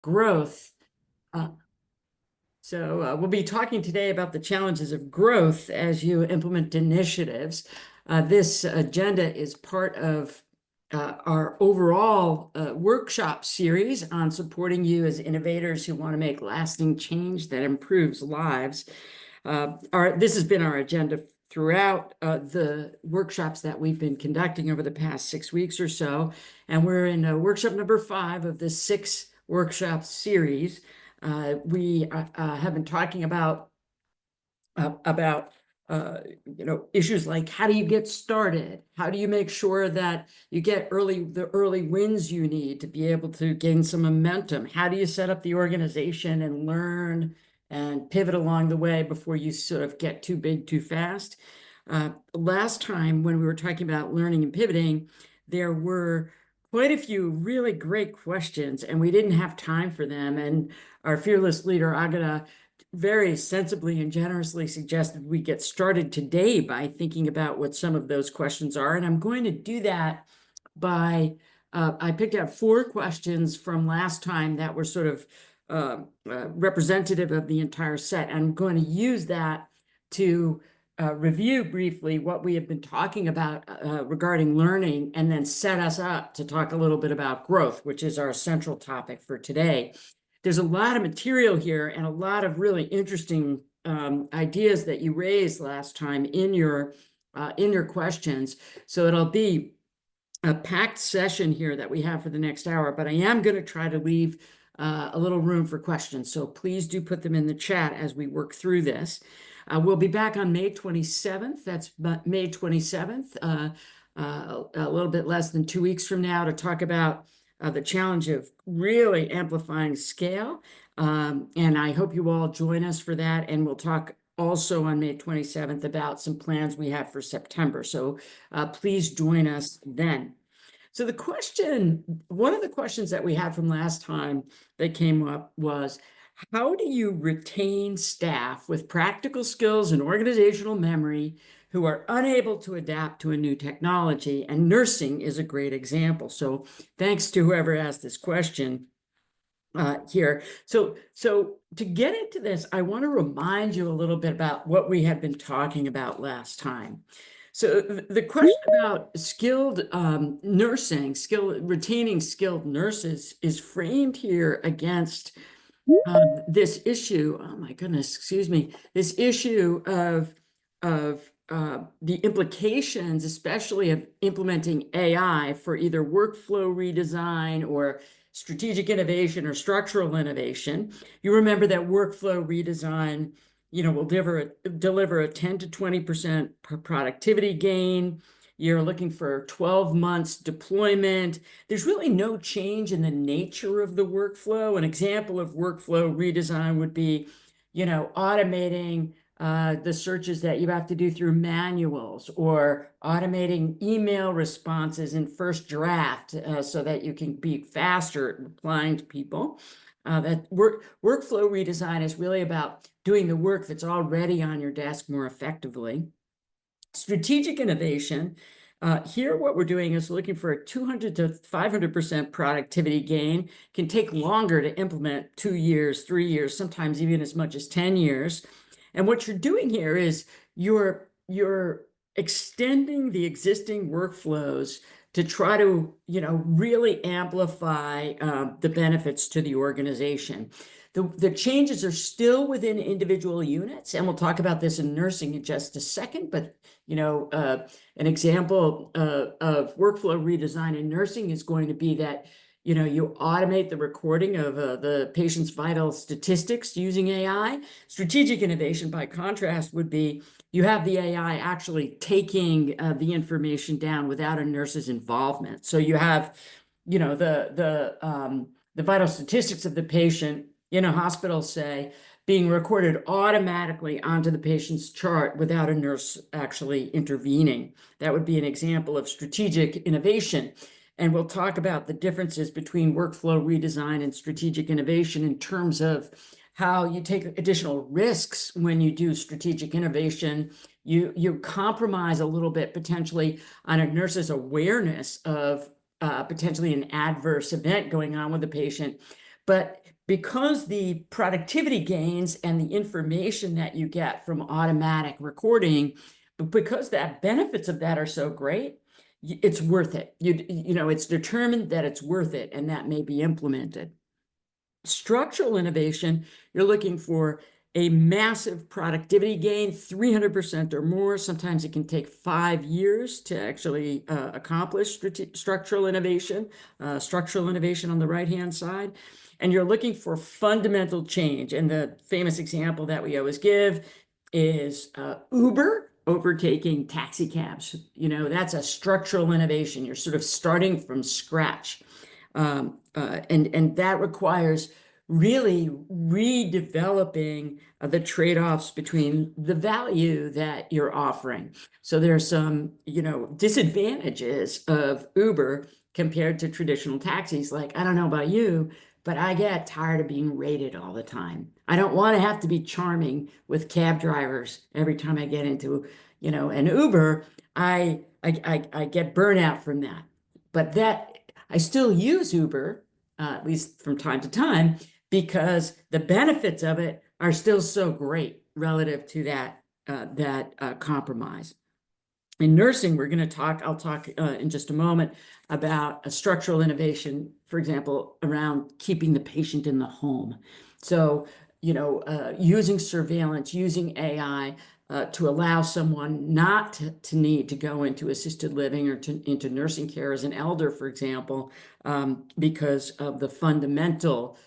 growth. Uh, we'll be talking today about the challenges of growth as you implement initiatives. This agenda is part of our overall workshop series on supporting you as innovators who want to make lasting change that improves lives. This has been our agenda throughout the workshops that we've been conducting over the past 6 weeks or so. And we're in workshop number 5 of this 6 workshop series. We have been talking about issues like how do you get started? How do you make sure that you get the early wins you need to be able to gain some momentum? How do you set up the organization and learn and pivot along the way before you sort of get too big too fast? Last time when we were talking about learning and pivoting, there were quite a few really great questions, and we didn't have time for them. And our fearless leader, Agata, very sensibly and generously suggested we get started today by thinking about what some of those questions are. And I'm going to do that by, I picked out 4 questions from last time that were sort of representative of the entire set. I'm going to use that to review briefly what we have been talking about regarding learning, and then set us up to talk a little bit about growth, which is our central topic for today. There's a lot of material here and a lot of really interesting ideas that you raised last time in your questions. So it'll be a packed session here that we have for the next hour, but I am going to try to leave a little room for questions. So please do put them in the chat as we work through this. We'll be back on May 27th. That's May 27th, a little bit less than 2 weeks from now, to talk about the challenge of really amplifying scale. And I hope you all join us for that. And we'll talk also on May 27th about some plans we have for September. So please join us then. So one of the questions that we had from last time that came up was, how do you retain staff with practical skills and organizational memory who are unable to adapt to a new technology? And nursing is a great example. So thanks to whoever asked this question here. So to get into this, I want to remind you a little bit about what we had been talking about last time. So the question about skilled nursing, retaining skilled nurses, is framed here against this issue. Oh my goodness, excuse me. This issue of the implications, especially of implementing AI for either workflow redesign or strategic innovation or structural innovation. You remember that workflow redesign, will deliver a 10 to 20% productivity gain. You're looking for 12 months deployment. There's really no change in the nature of the workflow. An example of workflow redesign would be, automating the searches that you have to do through manuals, or automating email responses in first draft so that you can be faster at replying to people. That workflow redesign is really about doing the work that's already on your desk more effectively. Strategic innovation. Here, what we're doing is looking for a 200 to 500% productivity gain. Can take longer to implement, 2 years, 3 years, sometimes even as much as 10 years. And what you're doing here is you're extending the existing workflows to try to, really amplify the benefits to the organization. The changes are still within individual units, and we'll talk about this in nursing in just a second, but an example of workflow redesign in nursing is going to be that you automate the recording of the patient's vital statistics using AI. Strategic innovation, by contrast, would be you have the AI actually taking the information down without a nurse's involvement. So you have, the vital statistics of the patient in a hospital, say, being recorded automatically onto the patient's chart without a nurse actually intervening. That would be an example of strategic innovation. And we'll talk about the differences between workflow redesign and strategic innovation in terms of how you take additional risks when you do strategic innovation. You compromise a little bit potentially on a nurse's awareness of potentially an adverse event going on with the patient. But because the productivity gains and the information that you get from automatic recording, but because the benefits of that are so great, it's worth it. You know, it's determined that it's worth it, and that may be implemented. Structural innovation, you're looking for a massive productivity gain, 300% or more. Sometimes it can take 5 years to actually accomplish structural innovation on the right-hand side. And you're looking for fundamental change. And the famous example that we always give is Uber overtaking taxi cabs. You know, that's a structural innovation. You're sort of starting from scratch. And that requires really redeveloping the trade-offs between the value that you're offering. So there's some, you know, disadvantages of Uber compared to traditional taxis. Like, I don't know about you, but I get tired of being rated all the time. I don't want to have to be charming with cab drivers every time I get into, you know, an Uber. I get burnout from that. But that I still use Uber, at least from time to time, because the benefits of it are still so great relative to that compromise. In nursing, I'll talk in just a moment about a structural innovation, for example, around keeping the patient in the home. So, you know, using surveillance, using AI, to allow someone not to need to go into assisted living or into nursing care as an elder, for example, because of the fundamental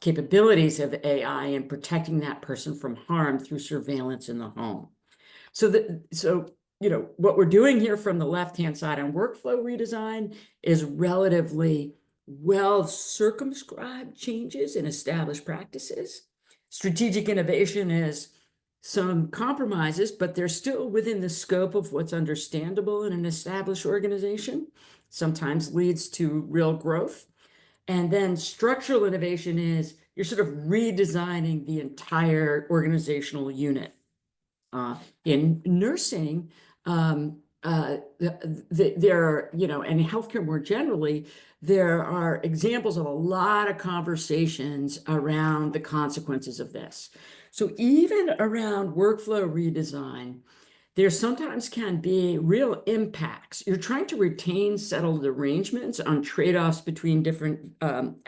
capabilities of AI in protecting that person from harm through surveillance in the home. So you know, what we're doing here from the left-hand side on workflow redesign is relatively well circumscribed changes in established practices. Strategic innovation is some compromises, but they're still within the scope of what's understandable in an established organization, sometimes leads to real growth. And then structural innovation is you're sort of redesigning the entire organizational unit. In nursing, there are, you know, and healthcare more generally, there are examples of a lot of conversations around the consequences of this. So even around workflow redesign, there sometimes can be real impacts. You're trying to retain settled arrangements on trade-offs between different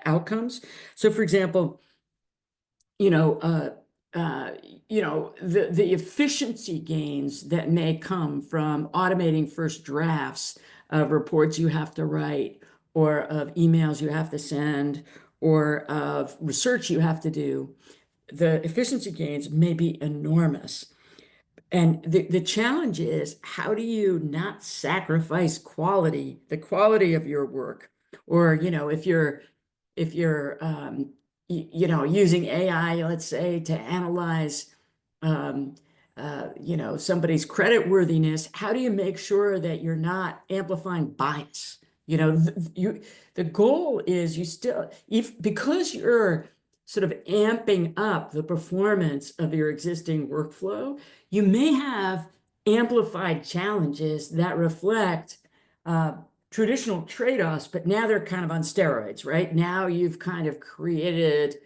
outcomes. So for example, you know, the efficiency gains that may come from automating first drafts of reports you have to write, or of emails you have to send, or of research you have to do, the efficiency gains may be enormous. And the challenge is, how do you not sacrifice quality, the quality of your work? Or, you know, if you're you know, using AI, let's say, to analyze you know, somebody's credit worthiness, how do you make sure that you're not amplifying bias? You know, the goal is you still, because you're sort of amping up the performance of your existing workflow, you may have amplified challenges that reflect traditional trade-offs, but now they're kind of on steroids, right? Now you've kind of created,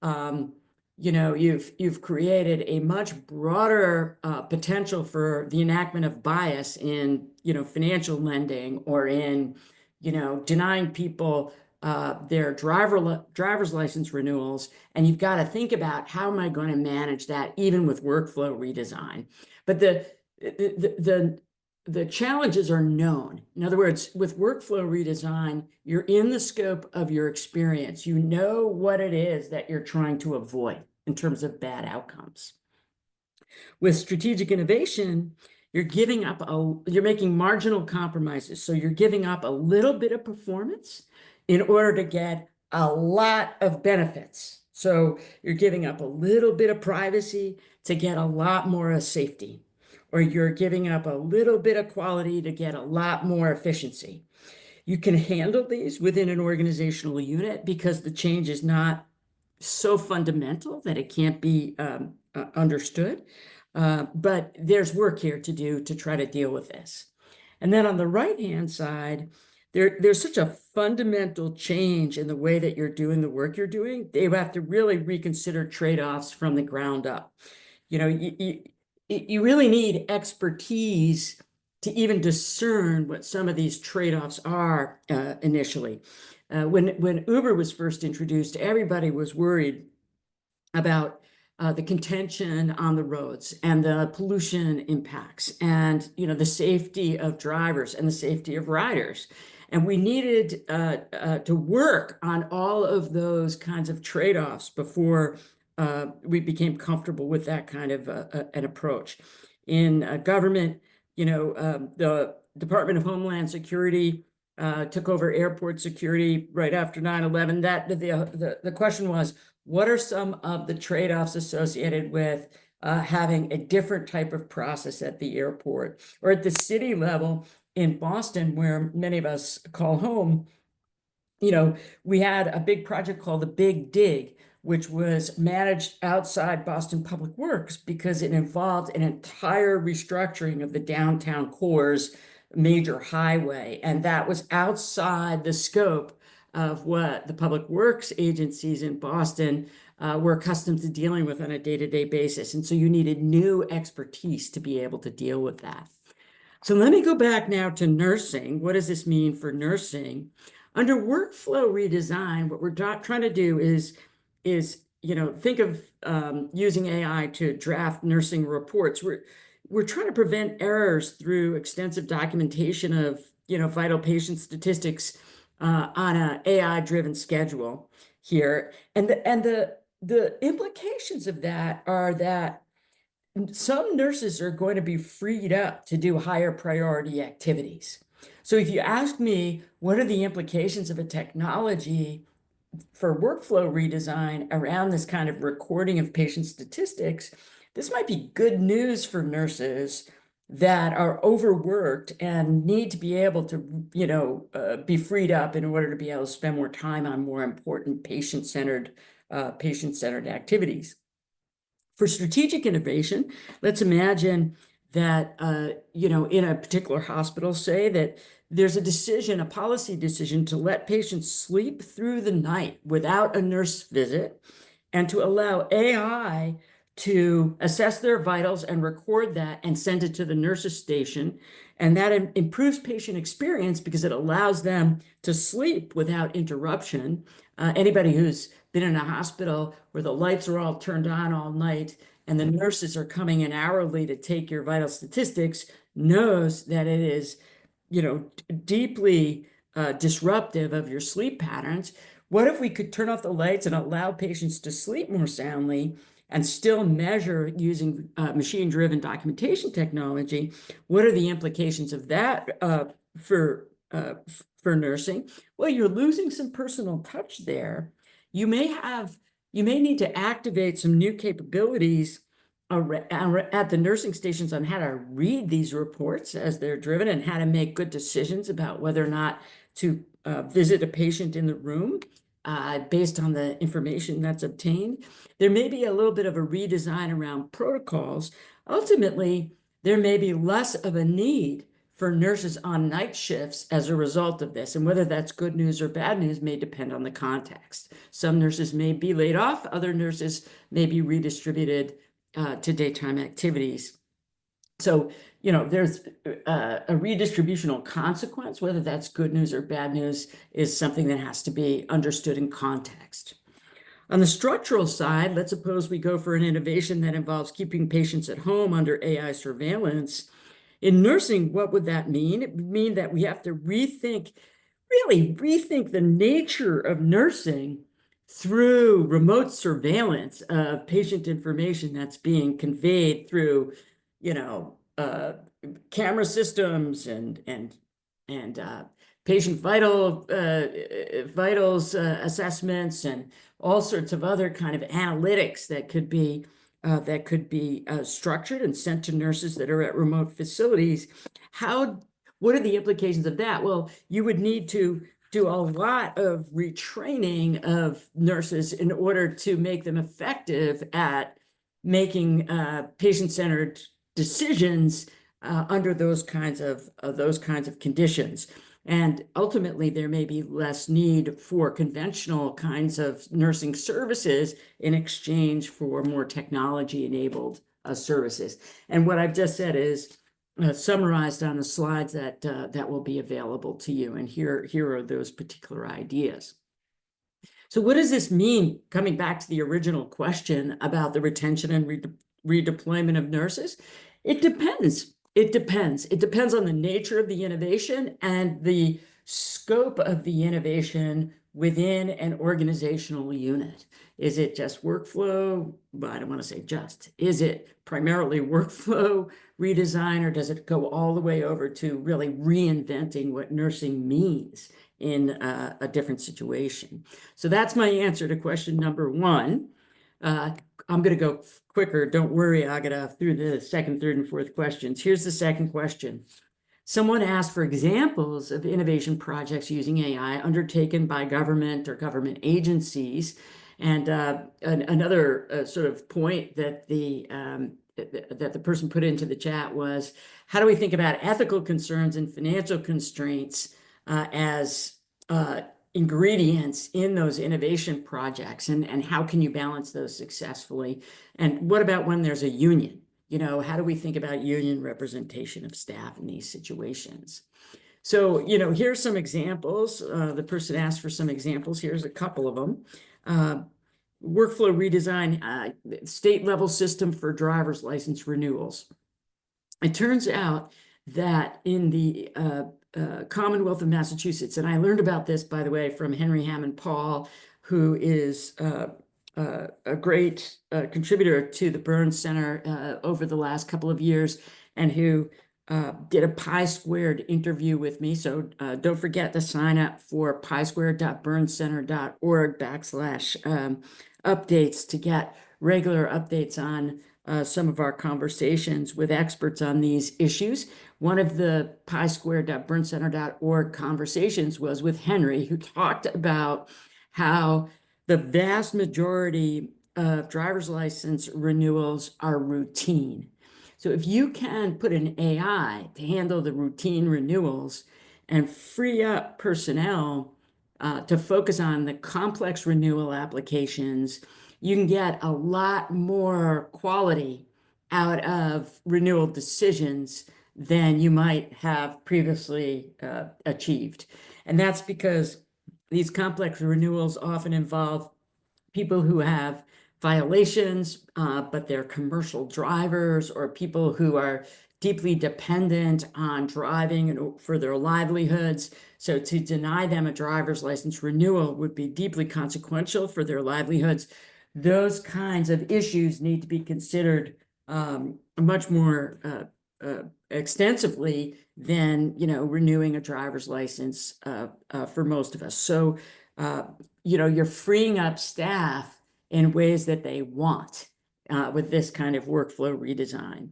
you know, you've created a much broader potential for the enactment of bias in, you know, financial lending, or in, you know, denying people their driver's license renewals. And you've got to think about, how am I going to manage that even with workflow redesign? But the challenges are known. In other words, with workflow redesign, you're in the scope of your experience. You know what it is that you're trying to avoid in terms of bad outcomes. With strategic innovation, you're making marginal compromises. So you're giving up a little bit of performance in order to get a lot of benefits. So you're giving up a little bit of privacy to get a lot more safety, or you're giving up a little bit of quality to get a lot more efficiency. You can handle these within an organizational unit because the change is not so fundamental that it can't be understood. But there's work here to do to try to deal with this. And then on the right-hand side, there's such a fundamental change in the way that you're doing the work you're doing. They have to really reconsider trade-offs from the ground up. You know, you really need expertise to even discern what some of these trade-offs are initially. When Uber was first introduced, everybody was worried about the contention on the roads and the pollution impacts and the safety of drivers and the safety of riders. And we needed to work on all of those kinds of trade-offs before we became comfortable with that kind of an approach. In government, the Department of Homeland Security took over airport security right after 9/11. The question was, what are some of the trade-offs associated with having a different type of process at the airport? Or at the city level in Boston, where many of us call home, we had a big project called the Big Dig, which was managed outside Boston Public Works because it involved an entire restructuring of the downtown core's major highway. And that was outside the scope of what the public works agencies in Boston were accustomed to dealing with on a day-to-day basis. And so you needed new expertise to be able to deal with that. So let me go back now to nursing. What does this mean for nursing? Under workflow redesign, what we're trying to do is think of using AI to draft nursing reports. We're trying to prevent errors through extensive documentation of vital patient statistics on an AI-driven schedule here, and the implications of that are that some nurses are going to be freed up to do higher priority activities. So if you ask me, what are the implications of a technology for workflow redesign around this kind of recording of patient statistics, this might be good news for nurses that are overworked and need to be able to, be freed up in order to be able to spend more time on more important patient-centered activities. For strategic innovation, let's imagine that, in a particular hospital, say that there's a policy decision to let patients sleep through the night without a nurse visit and to allow AI to assess their vitals and record that and send it to the nurse's station. And that improves patient experience because it allows them to sleep without interruption. Anybody who's been in a hospital where the lights are all turned on all night and the nurses are coming in hourly to take your vital statistics knows that it is, deeply disruptive of your sleep patterns. What if we could turn off the lights and allow patients to sleep more soundly and still measure using machine-driven documentation technology? What are the implications of that for nursing? Well, you're losing some personal touch there. You may need to activate some new capabilities at the nursing stations on how to read these reports as they're driven and how to make good decisions about whether or not to visit a patient in the room based on the information that's obtained. There may be a little bit of a redesign around protocols. Ultimately, there may be less of a need for nurses on night shifts as a result of this. And whether that's good news or bad news may depend on the context. Some nurses may be laid off, other nurses may be redistributed to daytime activities. So, there's a redistributional consequence. Whether that's good news or bad news is something that has to be understood in context. On the structural side, let's suppose we go for an innovation that involves keeping patients at home under AI surveillance. In nursing, what would that mean? It would mean that we have to rethink the nature of nursing through remote surveillance of patient information that's being conveyed through, camera systems and patient vitals assessments and all sorts of other kind of analytics that could be structured and sent to nurses that are at remote facilities. What are the implications of that? Well, you would need to do a lot of retraining of nurses in order to make them effective at making patient-centered decisions under those kinds of conditions. And ultimately, there may be less need for conventional kinds of nursing services in exchange for more technology-enabled services. And what I've just said is summarized on the slides that will be available to you. And here are those particular ideas. So what does this mean, coming back to the original question about the retention and redeployment of nurses? It depends. It depends. It depends on the nature of the innovation and the scope of the innovation within an organizational unit. Is it just workflow? Well, I don't want to say just. Is it primarily workflow redesign, or does it go all the way over to really reinventing what nursing means in a different situation? So that's my answer to question number one. I'm going to go quicker. Don't worry, Agata, through the second, third, and fourth questions. Here's the second question. Someone asked for examples of innovation projects using AI undertaken by government or government agencies. And another sort of point that the person put into the chat was, how do we think about ethical concerns and financial constraints as ingredients in those innovation projects, and how can you balance those successfully? And what about when there's a union? How do we think about union representation of staff in these situations? So, here's some examples. The person asked for some examples. Here's a couple of them. Workflow redesign, state level system for driver's license renewals. It turns out that in the Commonwealth of Massachusetts, and I learned about this, by the way, from Henry Hammond Paul, who is a great contributor to the Burns Center over the last couple of years, and who did a Pi-Squared interview with me. So don't forget to sign up for pi-squared.burnscenter.org/updates to get regular updates on some of our conversations with experts on these issues. One of the pi-squared.burnscenter.org conversations was with Henry, who talked about how the vast majority of driver's license renewals are routine. So if you can put an AI to handle the routine renewals and free up personnel to focus on the complex renewal applications, you can get a lot more quality out of renewal decisions than you might have previously achieved. And that's because these complex renewals often involve people who have violations, but they're commercial drivers, or people who are deeply dependent on driving for their livelihoods. So to deny them a driver's license renewal would be deeply consequential for their livelihoods. Those kinds of issues need to be considered much more extensively than renewing a driver's license for most of us. So you're freeing up staff in ways that they want with this kind of workflow redesign.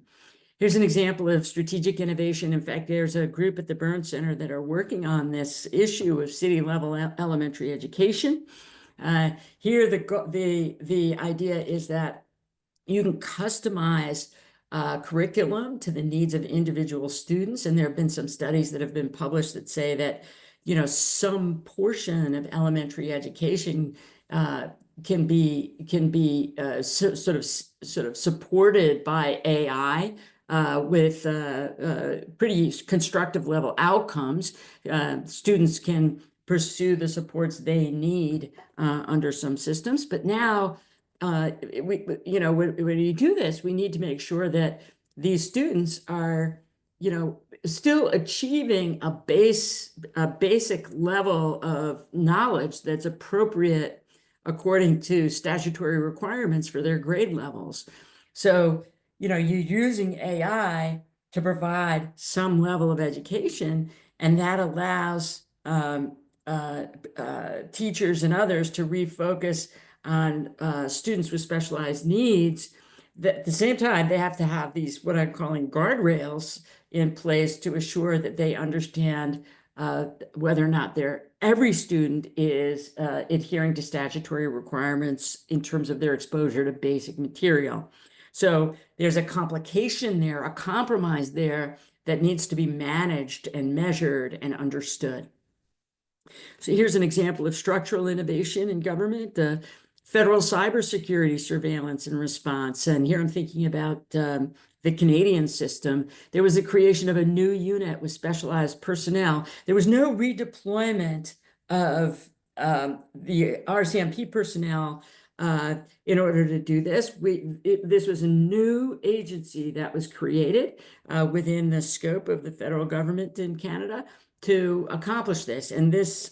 Here's an example of strategic innovation. In fact, there's a group at the Burns Center that are working on this issue of city-level elementary education. Here, the idea is that you can customize curriculum to the needs of individual students. And there have been some studies that have been published that say that, some portion of elementary education can be sort of supported by AI with pretty constructive level outcomes. Students can pursue the supports they need under some systems, but now when you do this, we need to make sure that these students are still achieving a basic level of knowledge that's appropriate according to statutory requirements for their grade levels. So, you're using AI to provide some level of education, and that allows teachers and others to refocus on students with specialized needs. At the same time, they have to have these, what I'm calling guardrails, in place to assure that they understand whether or not every student is adhering to statutory requirements in terms of their exposure to basic material. So there's a complication there, a compromise there that needs to be managed and measured and understood. So here's an example of structural innovation in government, the federal cybersecurity surveillance and response. And here I'm thinking about the Canadian system. There was a creation of a new unit with specialized personnel. There was no redeployment of the RCMP personnel in order to do this. This was a new agency that was created within the scope of the federal government in Canada to accomplish this. And this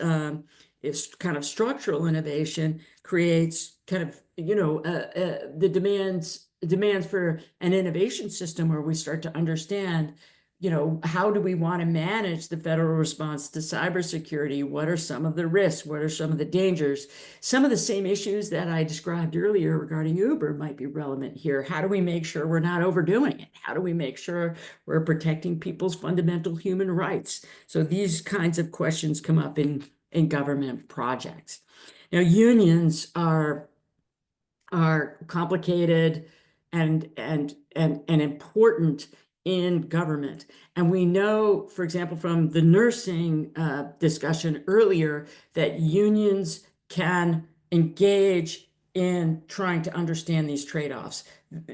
is kind of structural innovation creates kind of, the demands for an innovation system where we start to understand, how do we want to manage the federal response to cybersecurity? What are some of the risks? What are some of the dangers? Some of the same issues that I described earlier regarding Uber might be relevant here. How do we make sure we're not overdoing it? How do we make sure we're protecting people's fundamental human rights? So these kinds of questions come up in government projects. Now, unions are complicated and important in government. And we know, for example, from the nursing discussion earlier, that unions can engage in trying to understand these trade-offs.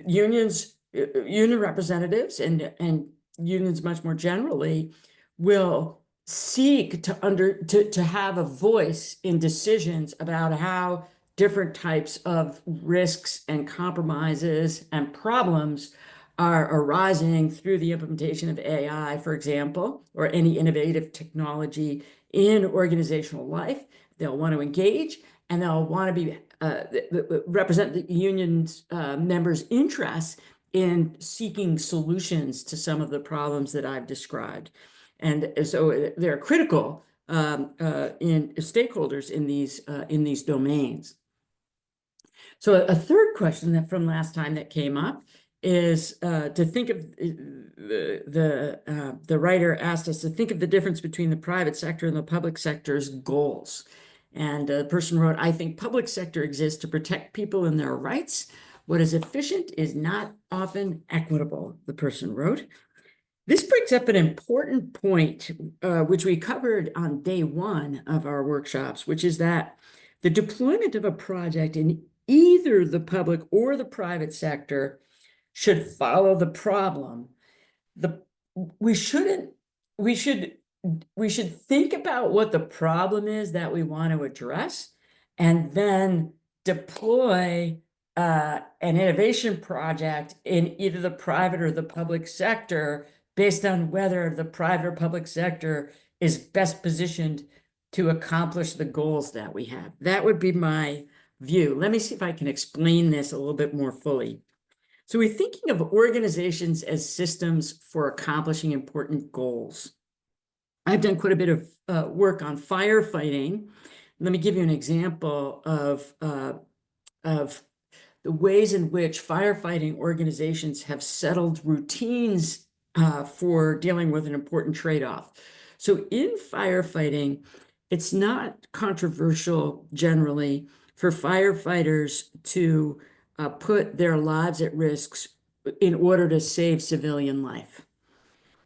Union representatives and unions much more generally will seek to have a voice in decisions about how different types of risks and compromises and problems are arising through the implementation of AI, for example, or any innovative technology in organizational life. They'll want to engage and they'll want to be represent the union's members' interests in seeking solutions to some of the problems that I've described. And so they're critical in stakeholders in these domains. So a third question that from last time that came up is to think of the writer asked us to think of the difference between the private sector and the public sector's goals. And the person wrote, I think public sector exists to protect people and their rights. What is efficient is not often equitable, the person wrote. This brings up an important point, which we covered on day one of our workshops, which is that the deployment of a project in either the public or the private sector should follow the problem. We should think about what the problem is that we want to address, and then deploy an innovation project in either the private or the public sector based on whether the private or public sector is best positioned to accomplish the goals that we have. That would be my view. Let me see if I can explain this a little bit more fully. So we're thinking of organizations as systems for accomplishing important goals. I've done quite a bit of work on firefighting. Let me give you an example of the ways in which firefighting organizations have settled routines for dealing with an important trade-off. So in firefighting, it's not controversial generally for firefighters to put their lives at risk in order to save civilian life.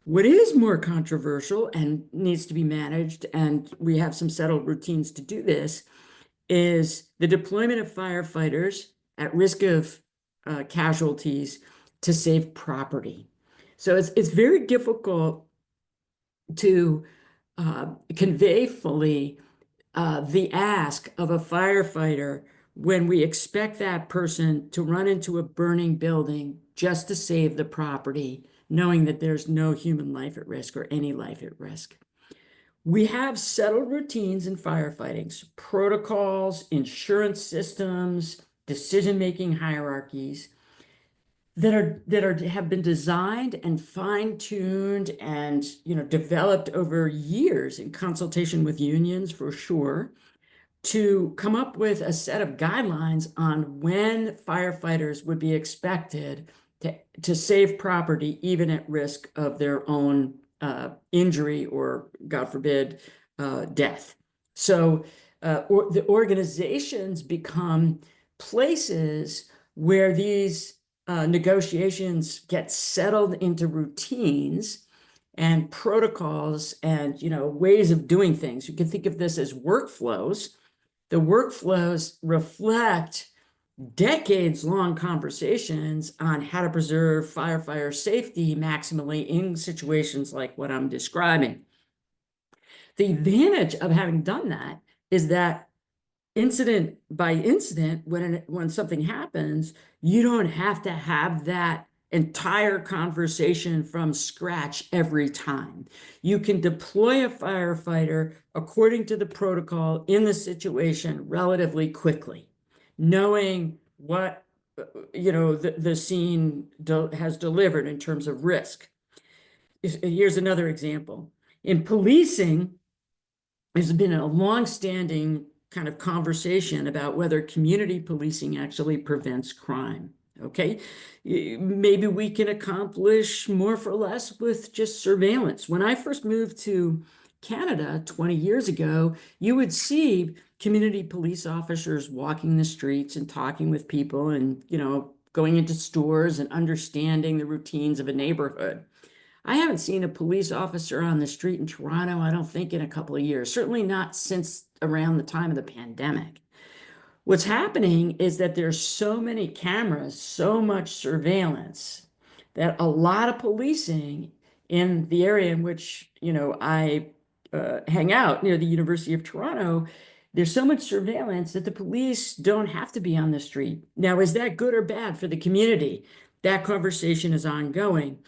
What is more controversial and needs to be managed, and we have some settled routines to do this, is the deployment of firefighters at risk of casualties to save property. So it's very difficult to convey fully the ask of a firefighter when we expect that person to run into a burning building just to save the property, knowing that there's no human life at risk or any life at risk. We have settled routines in firefighting, protocols, insurance systems, decision-making hierarchies that have been designed and fine-tuned and developed over years in consultation with unions for sure, to come up with a set of guidelines on when firefighters would be expected to save property, even at risk of their own injury or, God forbid, death. So the organizations become places where these negotiations get settled into routines, and protocols and, ways of doing things. You can think of this as workflows. The workflows reflect decades-long conversations on how to preserve firefighter safety maximally in situations like what I'm describing. The advantage of having done that is that incident by incident, when something happens, you don't have to have that entire conversation from scratch every time. You can deploy a firefighter according to the protocol in the situation relatively quickly, knowing what the scene has delivered in terms of risk. Here's another example. In policing, there's been a long-standing kind of conversation about whether community policing actually prevents crime. Okay, maybe we can accomplish more for less with just surveillance. When I first moved to Canada 20 years ago, you would see community police officers walking the streets and talking with people and, going into stores and understanding the routines of a neighborhood. I haven't seen a police officer on the street in Toronto, I don't think, in a couple of years, certainly not since around the time of the pandemic. What's happening is that there's so many cameras, so much surveillance, that a lot of policing in the area in which, I hang out near the University of Toronto, there's so much surveillance that the police don't have to be on the street. Now, is that good or bad for the community? That conversation is ongoing.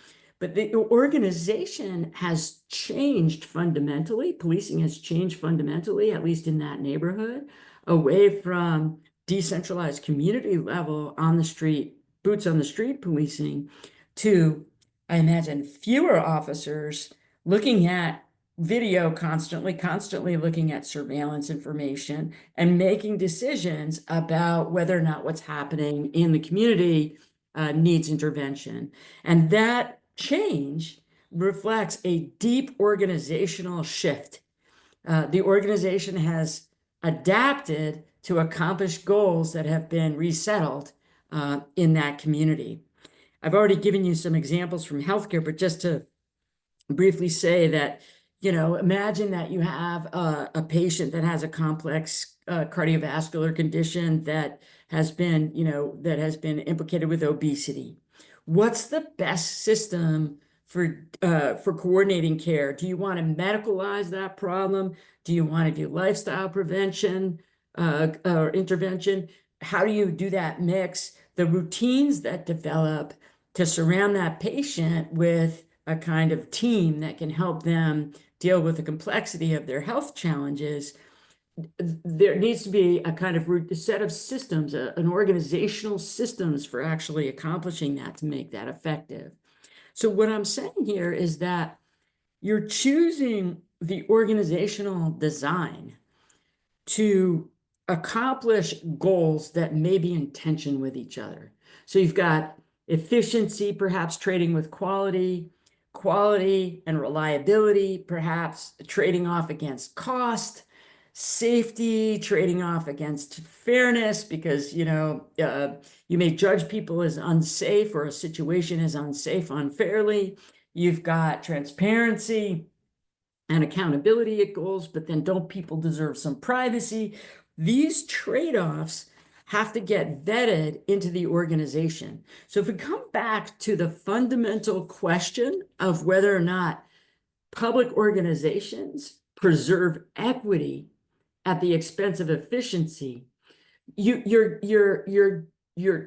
But the organization has changed fundamentally. Policing has changed fundamentally, at least in that neighborhood, away from decentralized community level on the street, boots on the street policing, to, I imagine, fewer officers looking at video constantly looking at surveillance information and making decisions about whether or not what's happening in the community needs intervention. And that change reflects a deep organizational shift. The organization has adapted to accomplish goals that have been resettled in that community. I've already given you some examples from healthcare, but just to briefly say that, imagine that you have a patient that has a complex cardiovascular condition that has been, implicated with obesity. What's the best system for coordinating care? Do you want to medicalize that problem? Do you want to do lifestyle prevention or intervention? How do you do that mix? The routines that develop to surround that patient with a kind of team that can help them deal with the complexity of their health challenges. There needs to be a kind of set of systems, an organizational systems for actually accomplishing that to make that effective. So what I'm saying here is that you're choosing the organizational design to accomplish goals that may be in tension with each other. So you've got efficiency, perhaps trading with quality, quality and reliability, perhaps trading off against cost, safety, trading off against fairness, because, you may judge people as unsafe or a situation as unsafe unfairly. You've got transparency and accountability at goals, but then don't people deserve some privacy? These trade-offs have to get vetted into the organization. So if we come back to the fundamental question of whether or not public organizations preserve equity at the expense of efficiency, you're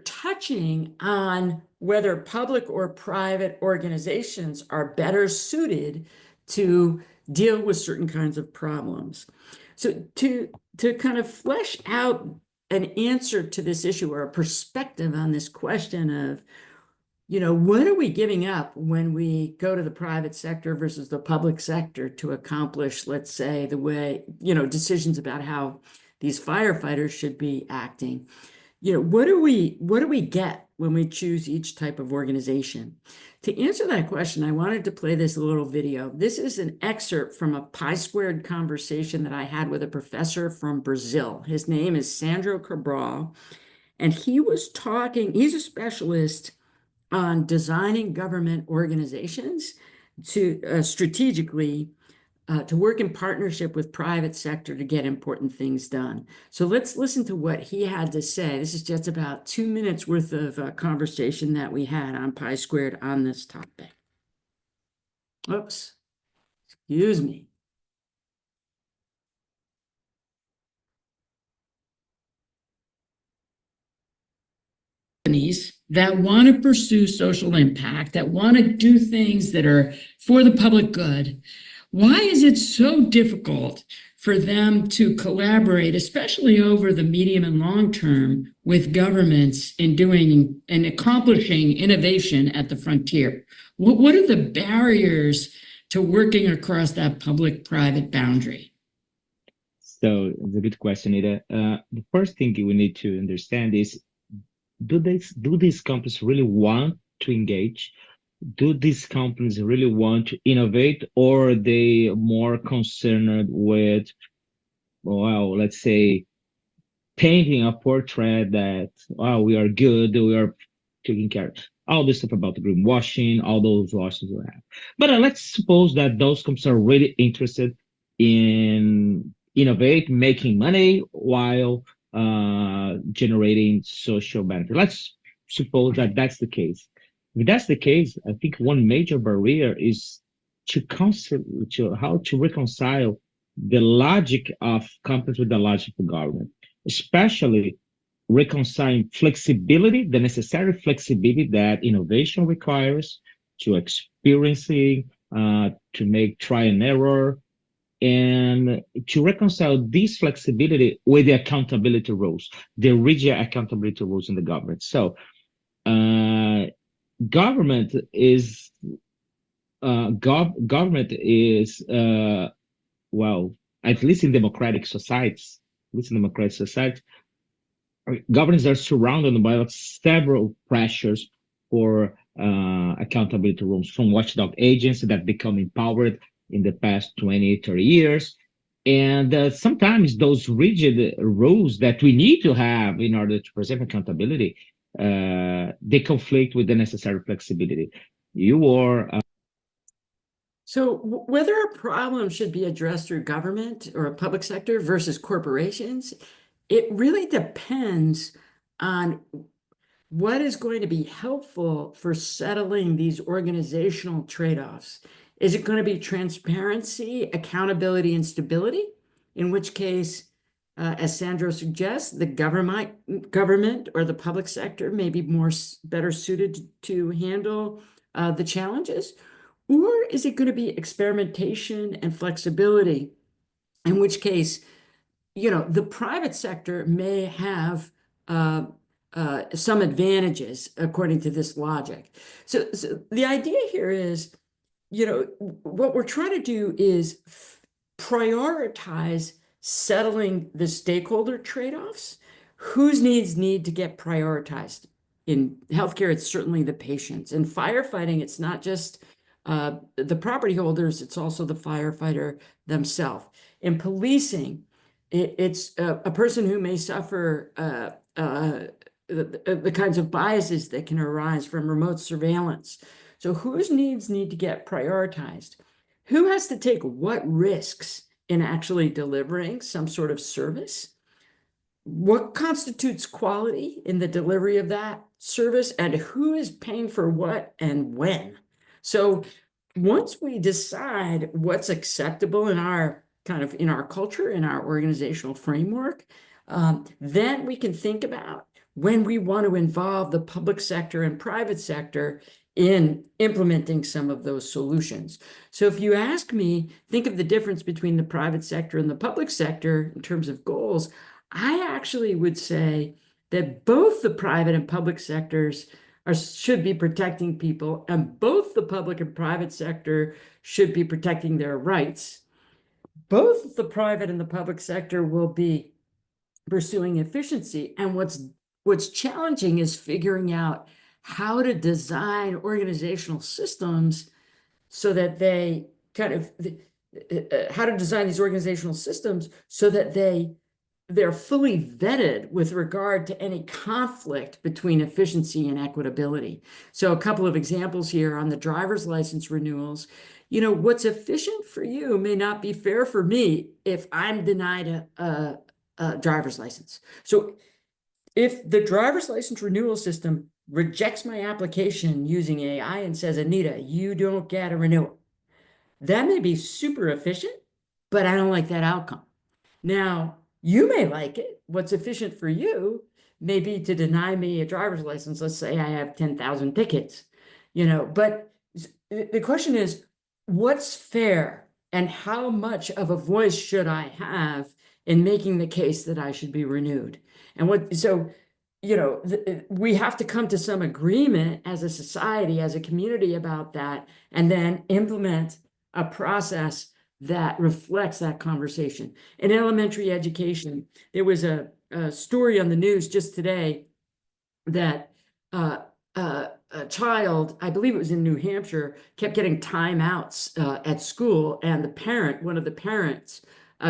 touching on whether public or private organizations are better suited to deal with certain kinds of problems. So to kind of flesh out an answer to this issue or a perspective on this question of, what are we giving up when we go to the private sector versus the public sector to accomplish, let's say, the way, decisions about how these firefighters should be acting? What do we get when we choose each type of organization? To answer that question, I wanted to play this little video. This is an excerpt from a Pi-squared conversation that I had with a professor from Brazil. His name is Sandro Cabral, and he's a specialist on designing government organizations to strategically to work in partnership with private sector to get important things done. So let's listen to what he had to say. This is just about 2 minutes worth of conversation that we had on Pi Squared on this topic. Oops, excuse me. Companies that want to pursue social impact, that want to do things that are for the public good, why is it so difficult for them to collaborate, especially over the medium and long term, with governments in doing and accomplishing innovation at the frontier? What are the barriers to working across that public-private boundary? So it's a good question, Ida. The first thing we need to understand is, do these companies really want to engage? Do these companies really want to innovate, or are they more concerned with, well, let's say, painting a portrait that, oh, we are good, we are taking care, all this stuff about the greenwashing, all those losses we have. But let's suppose that those companies are really interested in innovate, making money while generating social benefit. Let's suppose that that's the case. If that's the case, I think one major barrier is to how to reconcile the logic of companies with the logic of government, especially reconciling flexibility, the necessary flexibility that innovation requires, to experiencing, to make try and error, and to reconcile this flexibility with the accountability rules, the rigid accountability rules in the government. So, government is government is well, at least in democratic societies, governments are surrounded by several pressures for accountability rules, from watchdog agencies that become empowered in the past 20, 30 years. And sometimes those rigid rules that we need to have in order to preserve accountability, they conflict with the necessary flexibility. So whether a problem should be addressed through government or a public sector versus corporations, it really depends on what is going to be helpful for settling these organizational trade-offs. Is it going to be transparency, accountability, and stability? In which case, as Sandro suggests, the government or the public sector may be better suited to handle the challenges. Or is it going to be experimentation and flexibility? In which case, the private sector may have some advantages according to this logic. So the idea here is, what we're trying to do is prioritize settling the stakeholder trade-offs. Whose needs need to get prioritized? In healthcare, it's certainly the patients. In firefighting, it's not just the property holders, it's also the firefighter themselves. In policing, it's a person who may suffer the kinds of biases that can arise from remote surveillance. So whose needs need to get prioritized? Who has to take what risks in actually delivering some sort of service? What constitutes quality in the delivery of that service, and who is paying for what and when? So once we decide what's acceptable in our culture, in our organizational framework, then we can think about when we want to involve the public sector and private sector in implementing some of those solutions. So if you ask me, think of the difference between the private sector and the public sector in terms of goals, I actually would say that both the private and public sectors should be protecting people, and both the public and private sector should be protecting their rights. Both the private and the public sector will be pursuing efficiency. And what's challenging is figuring out how to design organizational systems so that they how to design these organizational systems so that they they're fully vetted with regard to any conflict between efficiency and equitability. So a couple of examples here on the driver's license renewals. What's efficient for you may not be fair for me if I'm denied a driver's license. So if the driver's license renewal system rejects my application using AI and says, Anita, you don't get a renewal, that may be super efficient, but I don't like that outcome. Now, you may like it. What's efficient for you may be to deny me a driver's license. Let's say I have 10,000 tickets, but the question is, what's fair and how much of a voice should I have in making the case that I should be renewed? And so, we have to come to some agreement as a society, as a community about that, and then implement a process that reflects that conversation. In elementary education, there was a story on the news just today that a child, I believe it was in New Hampshire, kept getting timeouts at school, and one of the parents,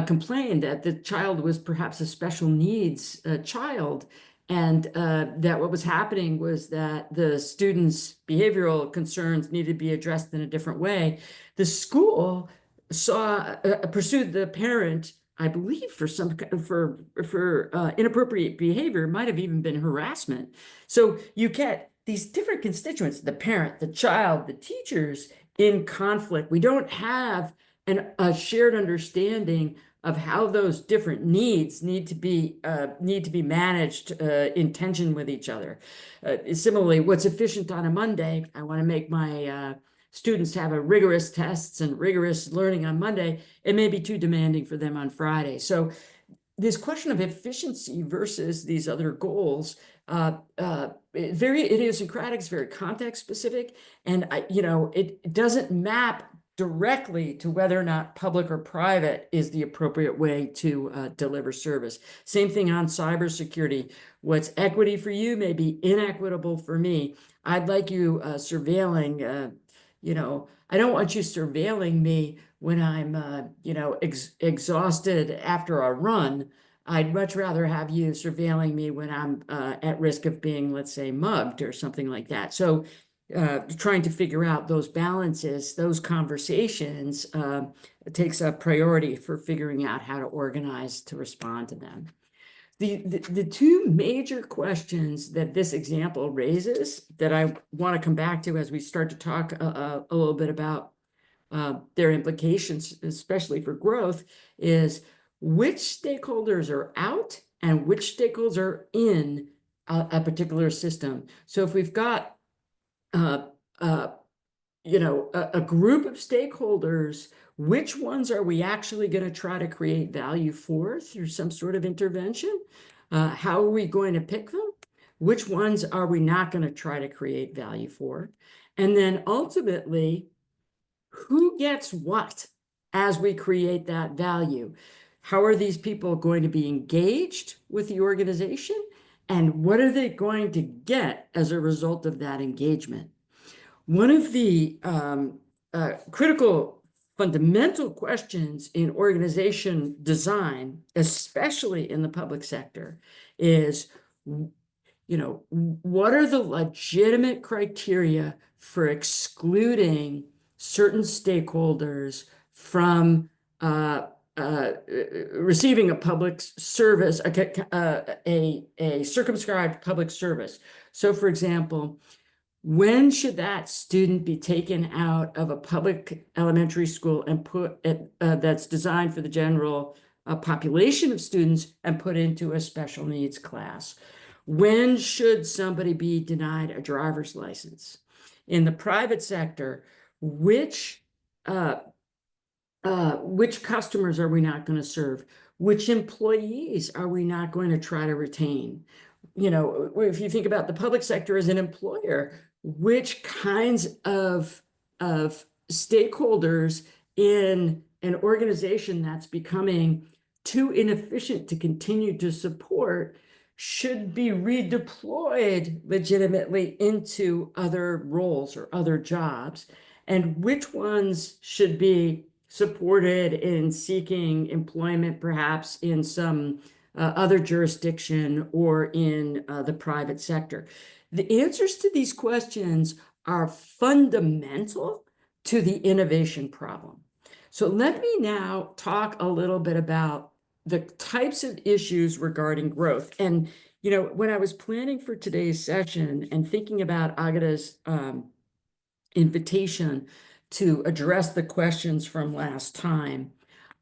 complained that the child was perhaps a special needs child, and that what was happening was that the student's behavioral concerns needed to be addressed in a different way. The school pursued the parent, I believe, for inappropriate behavior, might have even been harassment. So you get these different constituents: the parent, the child, the teachers in conflict. We don't have a shared understanding of how those different needs need to be managed in tension with each other. Similarly, what's efficient on a Monday? I want to make my students have a rigorous tests and rigorous learning on Monday. It may be too demanding for them on Friday. So this question of efficiency versus these other goals, very idiosyncratic, it's very context specific, and it doesn't map directly to whether or not public or private is the appropriate way to deliver service. Same thing on cybersecurity. What's equity for you may be inequitable for me. I'd like you surveilling, I don't want you surveilling me when I'm, exhausted after a run. I'd much rather have you surveilling me when I'm at risk of being, let's say, mugged or something like that. So trying to figure out those balances, those conversations, takes a priority for figuring out how to organize to respond to them. The two major questions that this example raises that I want to come back to as we start to talk a little bit about their implications, especially for growth, is which stakeholders are out and which stakeholders are in a particular system. So if we've got a group of stakeholders, which ones are we actually going to try to create value for through some sort of intervention? How are we going to pick them? Which ones are we not going to try to create value for? And then ultimately, who gets what as we create that value? How are these people going to be engaged with the organization? And what are they going to get as a result of that engagement? One of the critical fundamental questions in organization design, especially in the public sector, is, what are the legitimate criteria for excluding certain stakeholders from receiving a public service, a circumscribed public service? So, for example, when should that student be taken out of a public elementary school and put that's designed for the general population of students and put into a special needs class? When should somebody be denied a driver's license? In the private sector, which customers are we not going to serve? Which employees are we not going to try to retain? If you think about the public sector as an employer, which kinds of stakeholders in an organization that's becoming too inefficient to continue to support should be redeployed legitimately into other roles or other jobs, and which ones should be supported in seeking employment, perhaps in some other jurisdiction or in the private sector? The answers to these questions are fundamental to the innovation problem. So let me now talk a little bit about the types of issues regarding growth. And, when I was planning for today's session and thinking about Agata's invitation to address the questions from last time,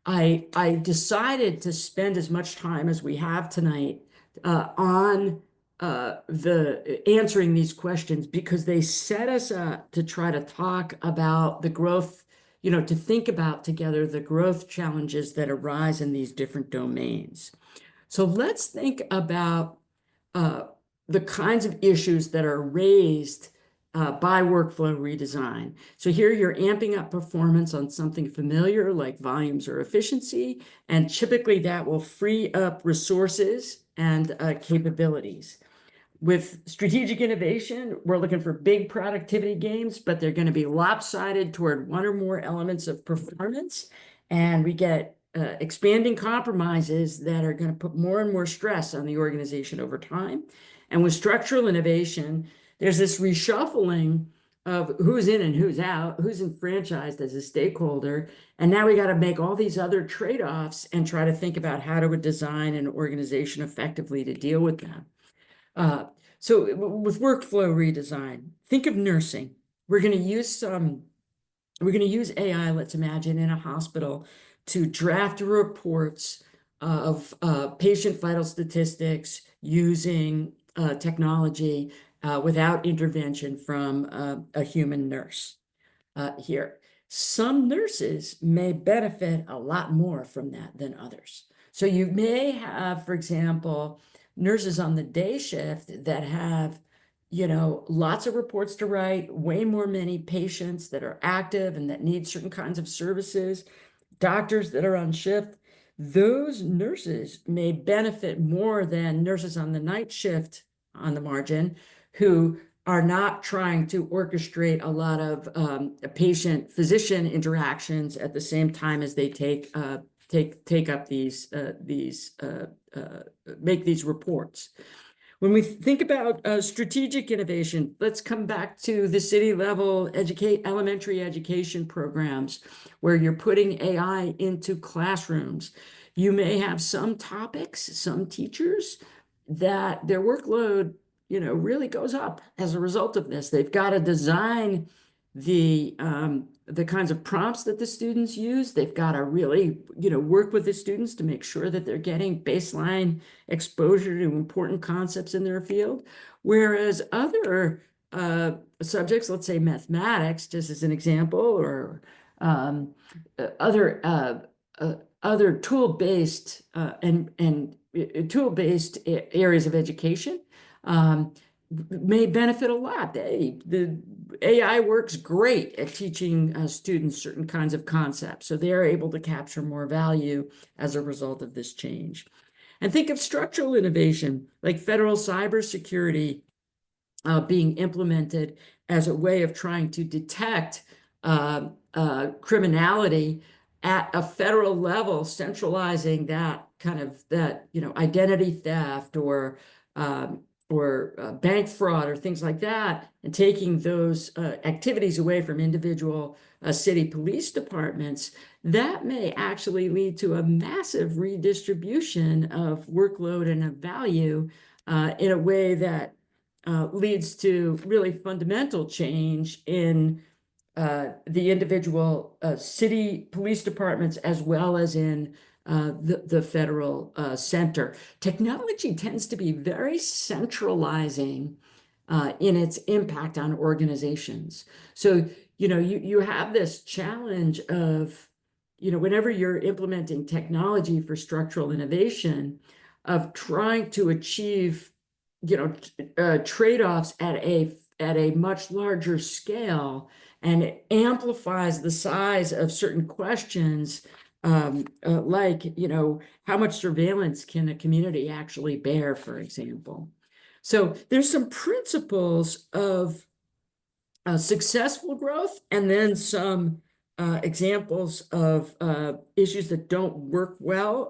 I decided to spend as much time as we have tonight on the answering these questions, because they set us up to try to talk about the growth, to think about together the growth challenges that arise in these different domains. So let's think about the kinds of issues that are raised by workflow redesign. So here you're amping up performance on something familiar like volumes or efficiency, and typically that will free up resources and capabilities. With strategic innovation, we're looking for big productivity gains, but they're going to be lopsided toward one or more elements of performance, and we get expanding compromises that are going to put more and more stress on the organization over time. And with structural innovation, there's this reshuffling of who's in and who's out, who's enfranchised as a stakeholder. And now we got to make all these other trade-offs and try to think about how to design an organization effectively to deal with them. So with workflow redesign, think of nursing. We're going to use AI, let's imagine, in a hospital to draft reports of patient vital statistics using technology without intervention from a human nurse here. Some nurses may benefit a lot more from that than others. So you may have, for example, nurses on the day shift that have, lots of reports to write, way more many patients that are active and that need certain kinds of services, doctors that are on shift. Those nurses may benefit more than nurses on the night shift on the margin, who are not trying to orchestrate a lot of patient-physician interactions at the same time as they take up make these reports. When we think about strategic innovation, let's come back to the city level elementary education programs where you're putting AI into classrooms. You may have some topics, some teachers that their workload, really goes up as a result of this. They've got to design the kinds of prompts that the students use. They've got to really, work with the students to make sure that they're getting baseline exposure to important concepts in their field. Whereas other subjects, let's say mathematics, just as an example, or other tool-based tool-based areas of education may benefit a lot. The AI works great at teaching students certain kinds of concepts, so they're able to capture more value as a result of this change. And think of structural innovation, like federal cybersecurity being implemented as a way of trying to detect criminality at a federal level, centralizing that kind of identity theft or bank fraud or things like that, and taking those activities away from individual city police departments. That may actually lead to a massive redistribution of workload and of value in a way that leads to really fundamental change in the individual city police departments, as well as in the federal center. Technology tends to be very centralizing in its impact on organizations. So, you have this challenge of, whenever you're implementing technology for structural innovation, of trying to achieve, trade-offs at a much larger scale, and it amplifies the size of certain questions, like, how much surveillance can a community actually bear, for example. So there's some principles of successful growth, and then some examples of issues that don't work well,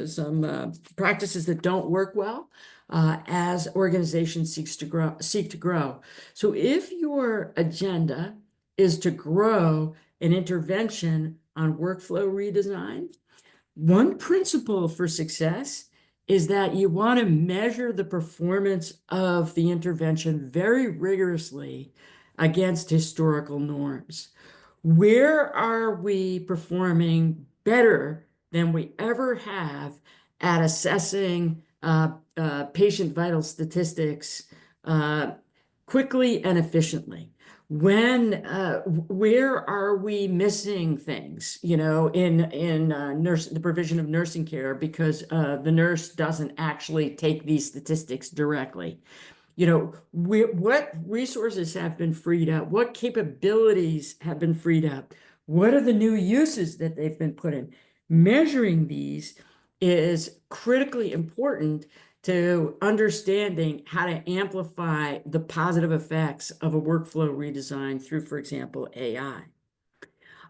some practices that don't work well as organizations seek to grow. So if your agenda is to grow an intervention on workflow redesign, one principle for success is that you want to measure the performance of the intervention very rigorously against historical norms. Where are we performing better than we ever have at assessing patient vital statistics quickly and efficiently? Where are we missing things, in the provision of nursing care because the nurse doesn't actually take these statistics directly? What resources have been freed up? What capabilities have been freed up? What are the new uses that they've been put in? Measuring these is critically important to understanding how to amplify the positive effects of a workflow redesign through, for example, AI.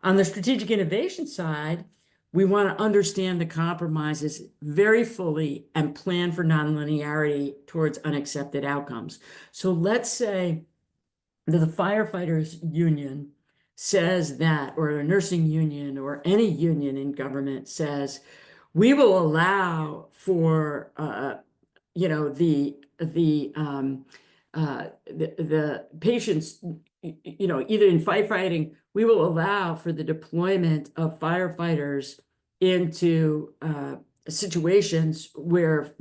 On the strategic innovation side, we want to understand the compromises very fully and plan for nonlinearity towards unaccepted outcomes. So let's say that the firefighters union says that, or a nursing union, or any union in government says, we will allow for the patients, either in firefighting, we will allow for the deployment of firefighters into situations where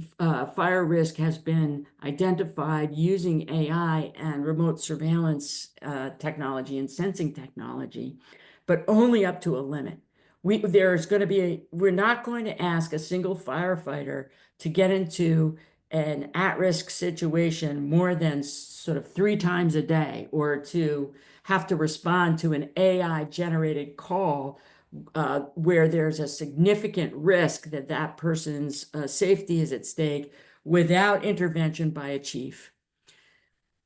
fire risk has been identified using AI and remote surveillance technology and sensing technology, but only up to a limit. We're not going to ask a single firefighter to get into an at-risk situation more than sort of 3 times a day, or to have to respond to an AI-generated call where there's a significant risk that that person's safety is at stake without intervention by a chief.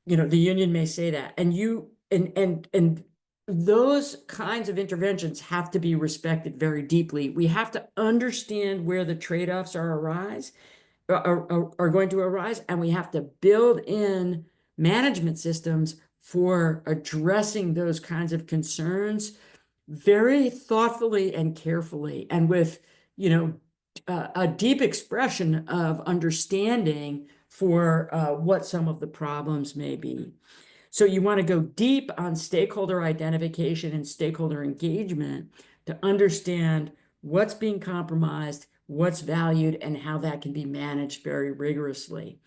The union may say that, and those kinds of interventions have to be respected very deeply. We have to understand where the trade-offs are going to arise, and we have to build in management systems for addressing those kinds of concerns very thoughtfully and carefully, and with a deep expression of understanding for what some of the problems may be. So you want to go deep on stakeholder identification and stakeholder engagement to understand what's being compromised, what's valued, and how that can be managed very rigorously.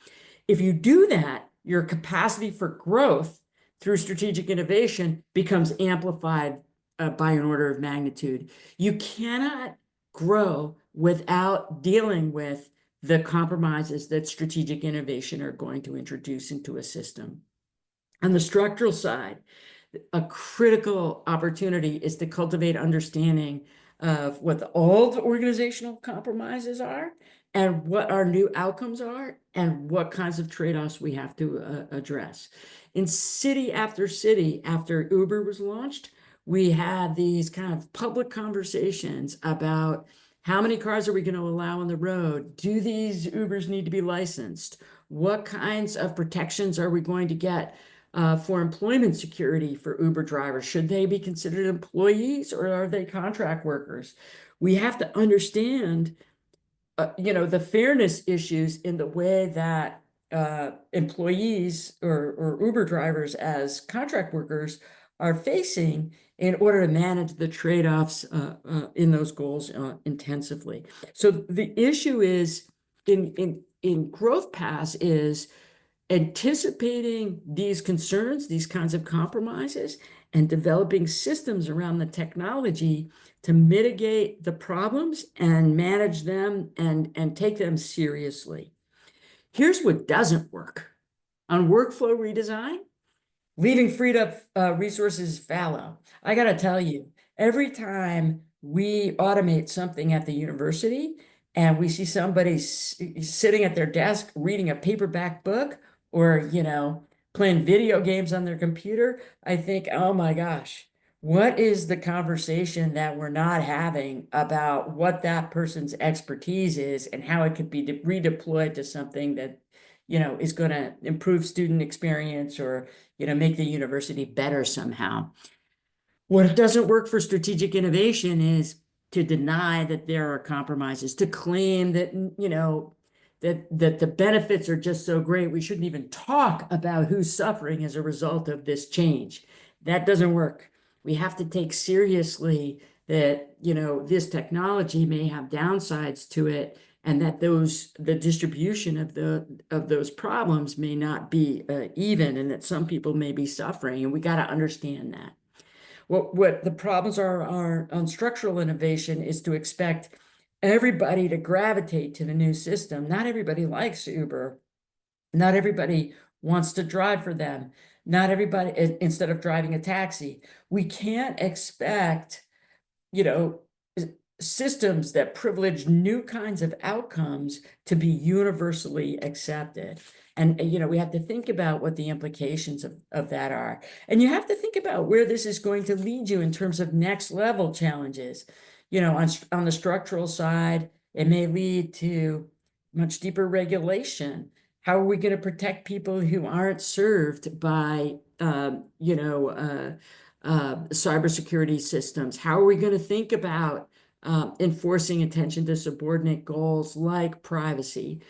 If you do that, your capacity for growth through strategic innovation becomes amplified by an order of magnitude. You cannot grow without dealing with the compromises that strategic innovation are going to introduce into a system. On the structural side, a critical opportunity is to cultivate understanding of what all the organizational compromises are, and what our new outcomes are, and what kinds of trade-offs we have to address. In city after city, after Uber was launched, we had these kind of public conversations about how many cars are we going to allow on the road? Do these Ubers need to be licensed? What kinds of protections are we going to get for employment security for Uber drivers? Should they be considered employees, or are they contract workers? We have to understand, the fairness issues in the way that employees or Uber drivers as contract workers are facing in order to manage the trade-offs in those goals intensively. So the issue is in growth paths is anticipating these concerns, these kinds of compromises, and developing systems around the technology to mitigate the problems and manage them and take them seriously. Here's what doesn't work. On workflow redesign, leaving freed up resources is fallow. I got to tell you, every time we automate something at the university and we see somebody sitting at their desk reading a paperback book, or playing video games on their computer, I think, oh my gosh, What is the conversation that we're not having about what that person's expertise is and how it could be redeployed to something that, is going to improve student experience or, make the university better somehow? What doesn't work for strategic innovation is to deny that there are compromises, to claim that, that the benefits are just so great, we shouldn't even talk about who's suffering as a result of this change. That doesn't work. We have to take seriously that, this technology may have downsides to it, and that the distribution of those problems may not be even, and that some people may be suffering, and we got to understand that. What the problems are on structural innovation is to expect everybody to gravitate to the new system. Not everybody likes Uber. Not everybody wants to drive for them. Not everybody, instead of driving a taxi. We can't expect, you know, systems that privilege new kinds of outcomes to be universally accepted. And, we have to think about what the implications of that are. And you have to think about where this is going to lead you in terms of next level challenges. On the structural side, it may lead to much deeper regulation. How are we going to protect people who aren't served by, cybersecurity systems? How are we going to think about enforcing attention to subordinate goals like privacy?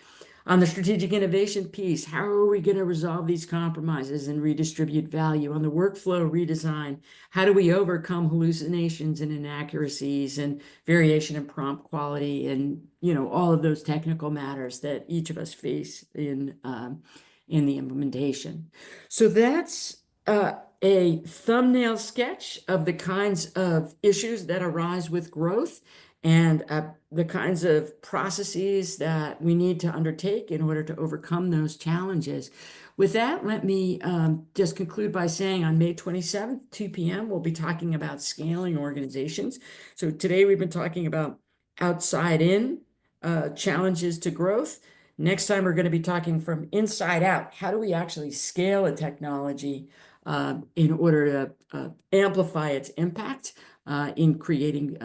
On the strategic innovation piece, how are we going to resolve these compromises and redistribute value? On the workflow redesign, how do we overcome hallucinations and inaccuracies and variation in prompt quality and, all of those technical matters that each of us face in the implementation? So that's a thumbnail sketch of the kinds of issues that arise with growth and the kinds of processes that we need to undertake in order to overcome those challenges. With that, let me just conclude by saying on May 27th, 2 p.m., we'll be talking about scaling organizations. So today we've been talking about outside in challenges to growth. Next time, we're going to be talking from inside out. How do we actually scale a technology in order to amplify its impact in creating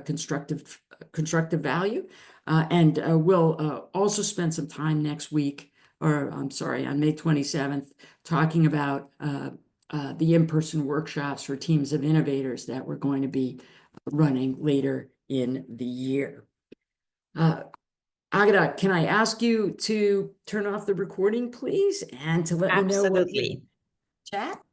constructive value? And we'll also spend some time next week, or I'm sorry, on May 27th, talking about the in-person workshops for teams of innovators that we're going to be running later in the year. Agata, can I ask you to turn off the recording, please, and to let me know what Absolutely. chat?